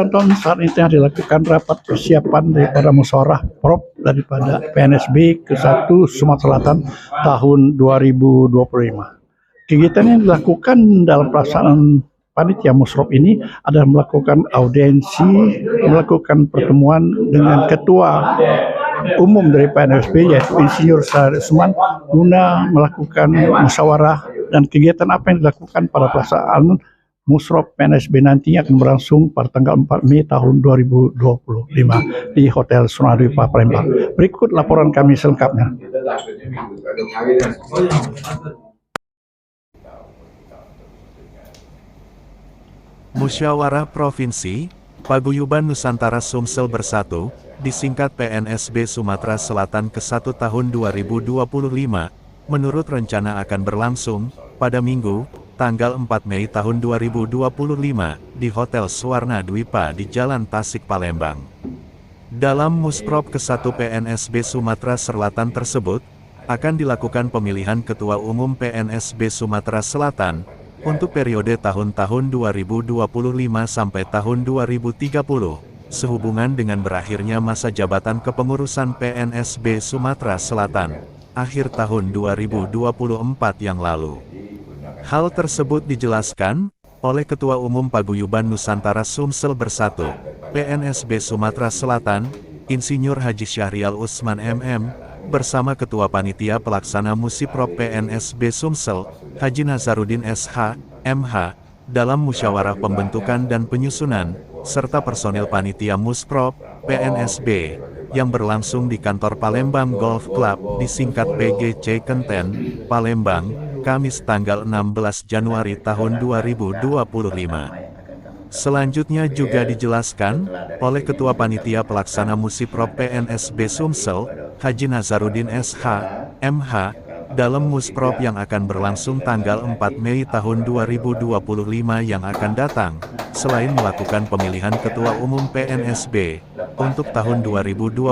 Penonton, saat ini tengah dilakukan rapat persiapan daripada musyawarah prop daripada PNSB ke-1 Sumatera Selatan tahun 2025. Kegiatan yang dilakukan dalam pelaksanaan panitia musrop ini adalah melakukan audiensi, melakukan pertemuan dengan ketua umum dari PNSB yaitu Insinyur Syahrial Usman guna melakukan musyawarah dan kegiatan apa yang dilakukan pada pelaksanaan Musrop PNSB nantinya akan berlangsung pada tanggal 4 Mei tahun 2025 di Hotel Sonadwipa Palembang. Berikut laporan kami selengkapnya. Musyawarah Provinsi Paguyuban Nusantara Sumsel Bersatu, disingkat PNSB Sumatera Selatan ke-1 tahun 2025, menurut rencana akan berlangsung pada Minggu, tanggal 4 Mei tahun 2025, di Hotel Swarna Dwipa di Jalan Tasik, Palembang. Dalam Musprop ke-1 PNSB Sumatera Selatan tersebut, akan dilakukan pemilihan Ketua Umum PNSB Sumatera Selatan, untuk periode tahun-tahun 2025 sampai tahun 2030, sehubungan dengan berakhirnya masa jabatan kepengurusan PNSB Sumatera Selatan, akhir tahun 2024 yang lalu. Hal tersebut dijelaskan oleh Ketua Umum Paguyuban Nusantara Sumsel Bersatu, PNSB Sumatera Selatan, Insinyur Haji Syahrial Usman MM, bersama Ketua Panitia Pelaksana Musiprop PNSB Sumsel, Haji Nazarudin SH, MH, dalam musyawarah pembentukan dan penyusunan, serta personil Panitia Musprop, PNSB, yang berlangsung di kantor Palembang Golf Club, disingkat PGC Kenten, Palembang, Kamis tanggal 16 Januari tahun 2025. Selanjutnya juga dijelaskan oleh Ketua Panitia Pelaksana Musiprop PNSB Sumsel, Haji Nazarudin SH, MH, dalam Musprop yang akan berlangsung tanggal 4 Mei tahun 2025 yang akan datang, selain melakukan pemilihan Ketua Umum PNSB untuk tahun 2025,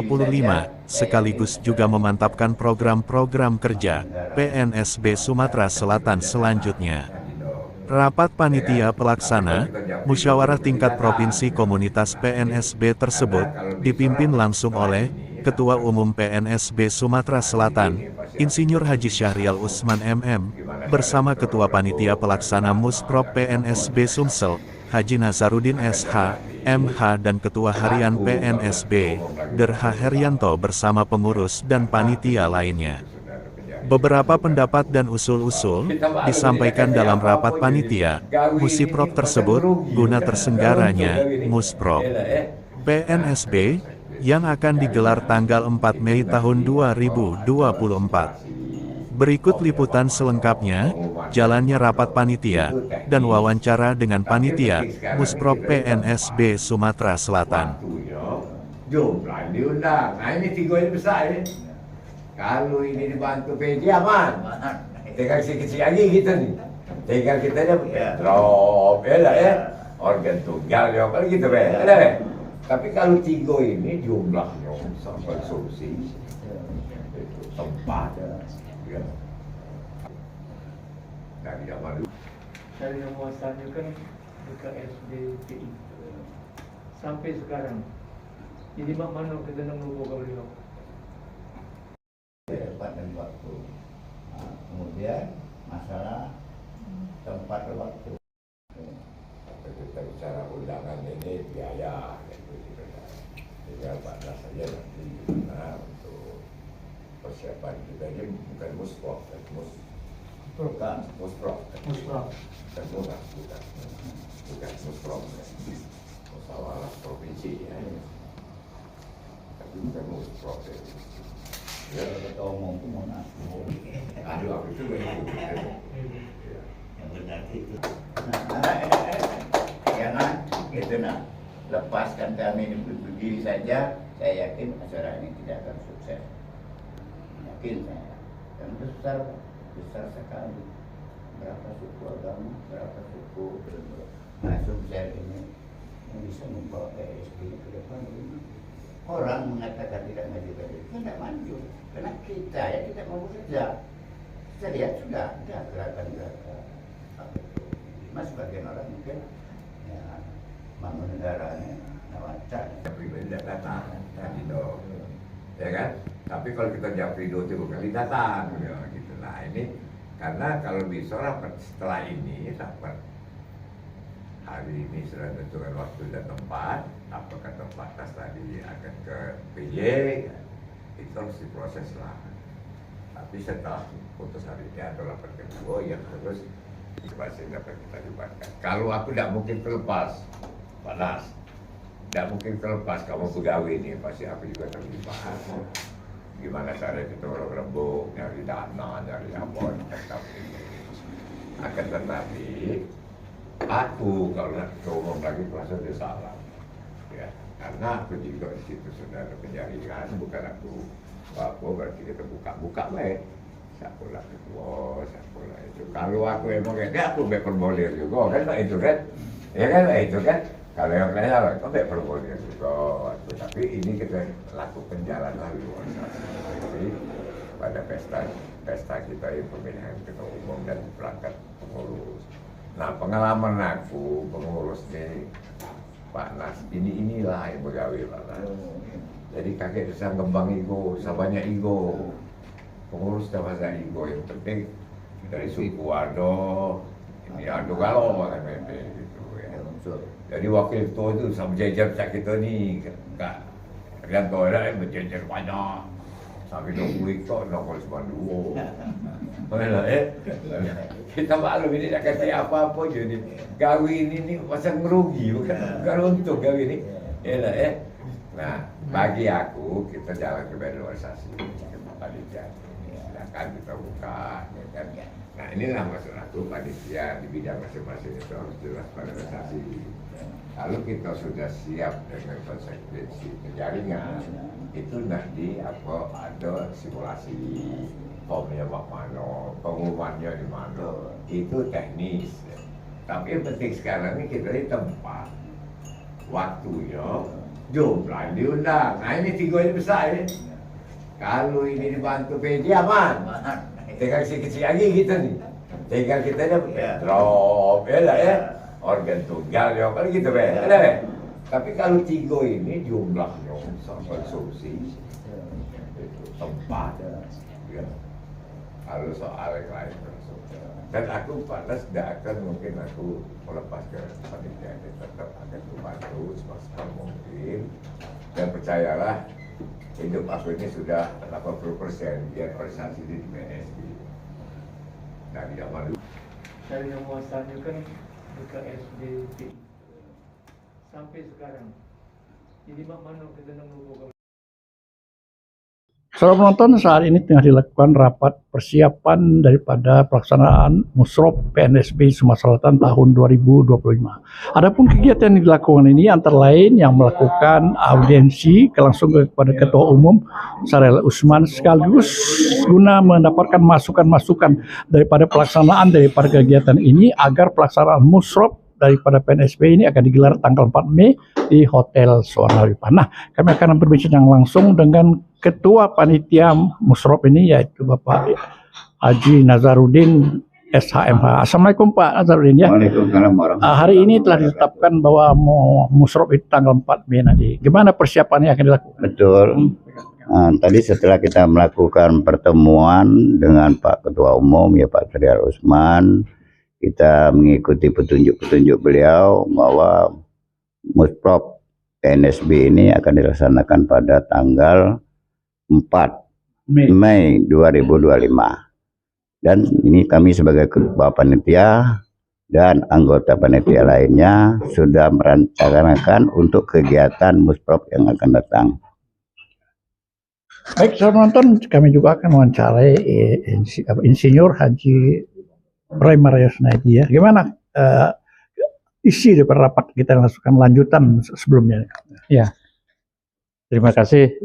sekaligus juga memantapkan program-program kerja PNSB Sumatera Selatan selanjutnya. Rapat Panitia Pelaksana, Musyawarah Tingkat Provinsi Komunitas PNSB tersebut, dipimpin langsung oleh Ketua Umum PNSB Sumatera Selatan, Insinyur Haji Syahrial Usman MM, bersama Ketua Panitia Pelaksana Musprop PNSB Sumsel, Haji Nazarudin SH, MH dan Ketua Harian PNSB, Derha Herianto bersama pengurus dan panitia lainnya. Beberapa pendapat dan usul-usul disampaikan dalam rapat panitia Musiprop tersebut guna tersenggaranya Musprop PNSB yang akan digelar tanggal 4 Mei tahun 2024. Berikut liputan selengkapnya, jalannya rapat panitia, dan wawancara dengan panitia Musprop PNSB Sumatera Selatan. Jumlah diundang, nah ini 3 ini besar ini. Kalau ini dibantu PJ aman, tinggal kecil lagi gitu nih. Tinggal kita aja drop ya lah ya, organ tunggal ya apa gitu ya, ada ya. Tapi kalau 3 ini jumlahnya sampai solusi itu tempat ya. Dari zaman dulu. Dari yang muasalnya kan dekat SDPI sampai sekarang. Jadi mana kita nak menunggu beliau? Tempat dan waktu. Nah, kemudian masalah tempat dan waktu. Kita bicara undangan ini biaya, tinggal pada saja nanti gimana untuk persiapan kita ini bukan musprop, bukan musprop, bukan musprop, musyawarah provinsi ya. Tapi bukan musprop ya. Ya, ketua umum itu mau ngaku. Aduh, aku itu Yang benar itu. Jangan Itu nah, lepaskan kami ini berdiri saja, saya yakin acara ini tidak akan sukses. Yakin saya. Dan besar sekali. Berapa suku agama, berapa suku. Nah, sukses ini yang bisa membawa PSB ke depan ini. Orang mengatakan tidak maju tadi, tidak maju. Karena kita mau bekerja. Saya lihat sudah ada gerakan-gerakan. Mas sebagian orang mungkin ya, bangun negaranya nawacan. Pribadi tidak datang, tadi dong, ya kan? Tapi kalau kita japri itu bukan datang, ya, gitu. Nah ini karena kalau bisa rapat setelah ini rapat hari ini sudah tentukan waktu dan tempat. Apakah tempat tadi akan ke PJ, ya, itu harus diproses lah. Tapi setelah putus hari ini ada rapat kedua yang terus masih dapat kita libatkan. Kalau aku tidak mungkin terlepas, panas, tidak mungkin terlepas kamu pegawai ini, pasti aku juga terlibat. Gimana cara kita orang rembuk, nyari dana, nyari apa, akan tetapi aku kalau nak ngomong lagi merasa dia salah, ya, karena aku juga di situ sudah ada penjaringan, bukan aku apa berarti kita buka baik. Siapa lah ketua, siapa lah itu. Kalau aku emang kayak aku berformulir juga kan, itu kan, ya kan itu kan. Kalau yang lain aku berformulir juga. Tapi ini kita lakukan jalan lalu jadi pada pesta kita ini pemilihan ketua umum dan perangkat pengurus. Nah pengalaman aku pengurus ini Pak Nas inilah yang pegawai Pak Nas. Jadi kakek bisa ngembang ego, banyak ego. Pengurus dah bahasa ego yang penting dari suku Ado, ini Ado galau kan gitu ya. Jadi wakil ketua itu sama jajar kita ni, kak Rianto ada yang berjajar banyak, sampai 20 ekor, 0,92. Mana kita maklum ini tak kata apa-apa je ni. Gawi ini pasal merugi bukan untung gawi ni. Yalah Nah bagi aku kita jalan ke organisasi, panitia. Silakan kita buka, ya kan? Nah inilah maksud aku panitia di bidang masing-masing itu harus jelas pada organisasi. Kalau kita sudah siap dengan konsekuensi jaringan, itu nanti ada simulasi formnya mana, pengumumannya di mana, itu teknis. Tapi yang penting sekarang ini kita di tempat, waktunya, jumlah diundang. Nah ini 3 ini besar ya. Kalau ini dibantu PJ aman. Tinggal kecil lagi kita nih. Tinggal kita ada drop ya lah ya. Organ tunggal ya kalau gitu be. Tapi kalau 3 ini jumlahnya konsumsi itu tempat ya. Kalau soal yang lain dan aku panas tidak akan mungkin aku melepas ke panitia ini, tetap akan membantu semaksimal mungkin dan percayalah hidup aku ini sudah 80% biar organisasi di PNSB dari zaman dulu. Dari yang muasalnya kan dekat SDPI sampai sekarang. Jadi mana kita nak merubah. Saudara penonton, saat ini tengah dilakukan rapat persiapan daripada pelaksanaan Musrop PNSB Sumatera Selatan tahun 2025. Adapun kegiatan yang dilakukan ini antara lain yang melakukan audiensi langsung kepada Ketua Umum Sarel Usman sekaligus guna mendapatkan masukan-masukan daripada pelaksanaan daripada kegiatan ini agar pelaksanaan Musrop daripada PNSB ini akan digelar tanggal 4 Mei di Hotel Suara Lipan. Nah, kami akan berbincang langsung dengan Ketua Panitia Musrop ini yaitu Bapak Haji Nazarudin SHMH. Assalamualaikum Pak Nazarudin ya. Waalaikumsalam warahmatullahi Hari ini telah ditetapkan bahwa Musrop itu tanggal 4 Mei nanti. Gimana persiapannya akan dilakukan? Betul. Tadi setelah kita melakukan pertemuan dengan Pak Ketua Umum ya Pak Sarel Usman, kita mengikuti petunjuk-petunjuk beliau bahwa Musprop PNSB ini akan dilaksanakan pada tanggal 4 Mei 2025. Dan ini kami sebagai ketua panitia dan anggota panitia lainnya sudah merencanakan untuk kegiatan Musprop yang akan datang. Baik, saudara penonton, kami juga akan mewawancarai Insinyur Haji Ibrahim Maryasnaidi ya. Gimana isi daripada rapat kita langsungkan lanjutan sebelumnya. Ya, terima kasih.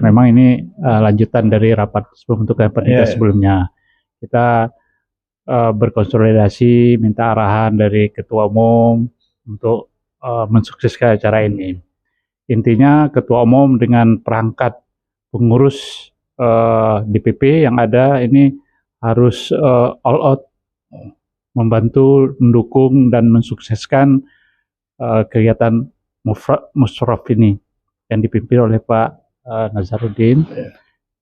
Memang ini lanjutan dari rapat pembentukan panitia sebelumnya. Kita berkonsolidasi, minta arahan dari Ketua Umum untuk mensukseskan acara ini. Intinya Ketua Umum dengan perangkat pengurus DPP yang ada ini harus all out membantu, mendukung, dan mensukseskan kegiatan Musraf ini yang dipimpin oleh Pak Nazarudin.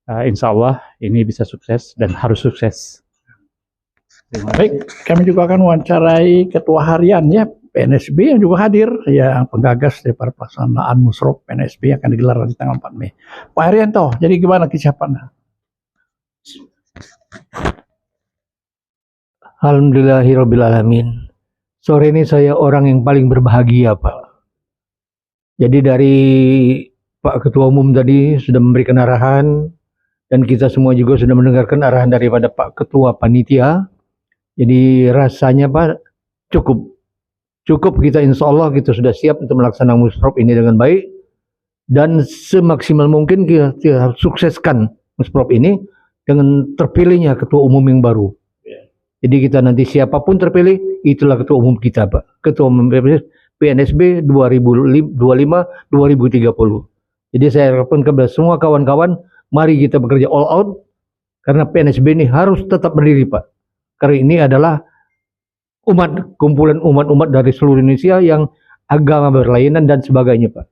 Insya Allah ini bisa sukses dan harus sukses. Baik, kami juga akan wawancarai Ketua Harian ya PNSB yang juga hadir, ya penggagas daripada pelaksanaan Musraf PNSB yang akan digelar di tanggal 4 Mei. Pak Haryanto, jadi gimana kesiapannya? Alhamdulillahirrabbilalamin. Sore ini saya orang yang paling berbahagia, Pak. Jadi dari Pak Ketua Umum tadi sudah memberikan arahan, dan kita semua juga sudah mendengarkan arahan daripada Pak Ketua Panitia. Jadi rasanya Pak cukup kita, insya Allah kita sudah siap untuk melaksanakan Musraf ini dengan baik, dan semaksimal mungkin kita harus sukseskan Musraf ini dengan terpilihnya Ketua Umum yang baru. Jadi kita nanti siapapun terpilih, itulah Ketua Umum kita, Pak. Ketua Umum PNSB 2025-2030. Jadi saya harapkan kepada semua kawan-kawan, mari kita bekerja all out, karena PNSB ini harus tetap berdiri, Pak. Karena ini adalah kumpulan umat-umat dari seluruh Indonesia yang agama berlainan dan sebagainya, Pak.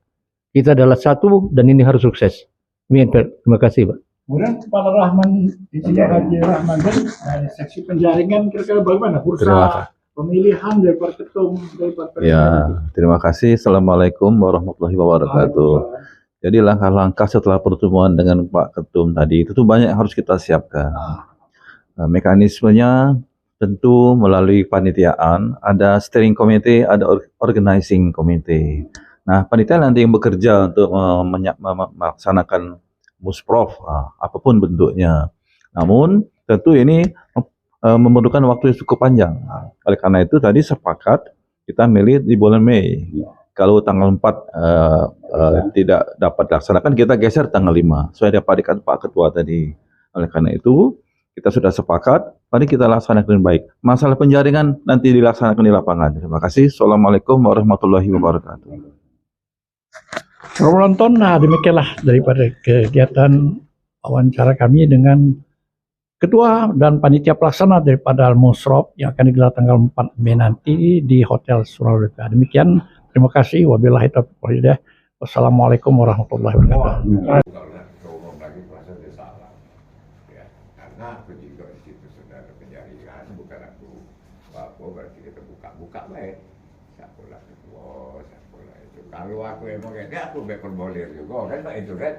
Kita adalah satu dan ini harus sukses. Terima kasih, Pak. Kemudian Kepala Rahman, Insinyur Haji Rahman dari seksi penjaringan, kira-kira bagaimana bursa pemilihan daripada ketum daripada ya, terima kasih. Assalamualaikum warahmatullahi wabarakatuh. Jadi langkah-langkah setelah pertemuan dengan Pak Ketum tadi itu tuh banyak yang harus kita siapkan. Mekanismenya tentu melalui panitiaan, ada steering committee, ada organizing committee. Nah, panitia nanti yang bekerja untuk melaksanakan Muspraf, apapun bentuknya. Namun tentu ini memerlukan waktu yang cukup panjang. Oleh karena itu tadi sepakat kita milih di bulan Mei. Kalau tanggal 4 tidak dapat dilaksanakan, kita geser tanggal 5. Sesuai dengan Pak Ketua tadi. Oleh karena itu kita sudah sepakat, mari kita laksanakan dengan baik. Masalah penjaringan nanti dilaksanakan di lapangan. Terima kasih. Assalamualaikum warahmatullahi wabarakatuh. penonton. Nah, demikianlah daripada kegiatan wawancara kami dengan Ketua dan Panitia Pelaksana daripada Musraf yang akan digelar tanggal 4 Mei nanti di Hotel Surakarta. Demikian, terima kasih. Wabillahi taufiq wal hidayah. Wassalamualaikum warahmatullahi wabarakatuh. Karena aku juga di situ saudara penjaringan, bukan aku apa berarti kita buka baik. Siapalah ketua, siapalah itu. Kalau aku emang kayak aku baik perbolir juga kan, itu kan,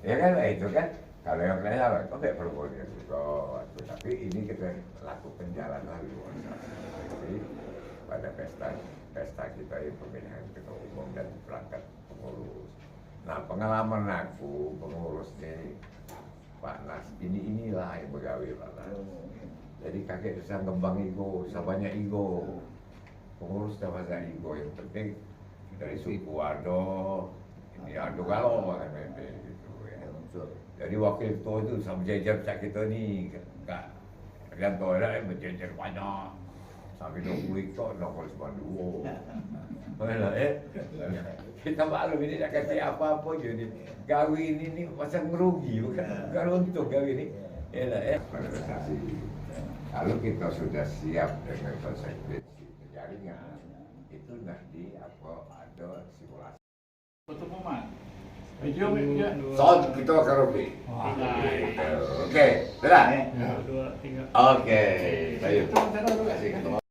ya kan itu kan. Kalau yang lain apa, kok baik perbolir juga. Tapi ini kita lakukan jalan lalu. Jadi pada pesta kita ini pemilihan ketua umum dan perangkat pengurus. Nah, pengalaman aku pengurus ini Pak Nas, inilah yang begawe Pak Nas. Jadi kakek bisa ngembang ego, banyak ego. Pengurus dah banyak ego, yang penting dari suku Ado, ini Ado Galo kan gitu ya. Jadi wakil ketua itu sama jajar cak kita ni, enggak gantung ada yang berjajar banyak. Sampai 20 ekor, 92. Mana kita maklum ini tak kata apa-apa je ni. Gawi ini macam merugi, bukan untung gawi ini. Kalau kita sudah siap dengan konsekuensi jaringan, itu nanti ada simulasi. Soal kita karaoke. Oke, sudah. Oke, saya terima kasih.